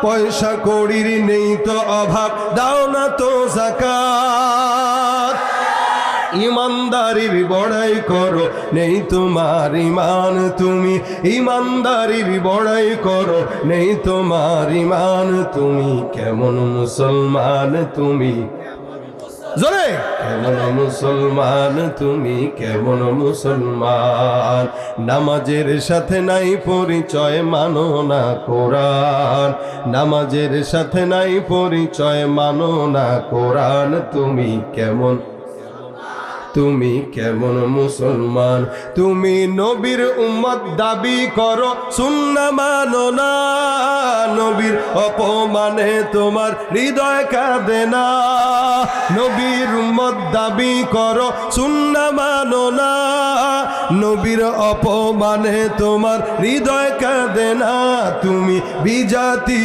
পয়সা কড়ির নেই তো অভাব, দাও না তো যাকাত। ইমানদারির বড়াই করো, নেই তোমার ইমান, তুমি ইমানদারির বড়াই করো, নেই তোমার ইমান, তুমি কেমন মুসলমান, তুমি জোরে কেমন মুসলমান, তুমি কেমন মুসলমান। নামাজের সাথে নাই পরিচয়, মানো না কোরআন, নামাজের সাথে নাই পরিচয়, মানো না কোরআন, তুমি কেমন, তুমি কেমন মুসলমান। তুমি নবীর উম্মত দাবি করো, সুন্নাহ মানো না, নবীর অপমানে তোমার হৃদয় কাঁদে না। নবীর উম্মত দাবি করো, সুন্নাহ মানো না, নবীর অপমানে তোমার হৃদয় কাঁদে না। তুমি বিজাতি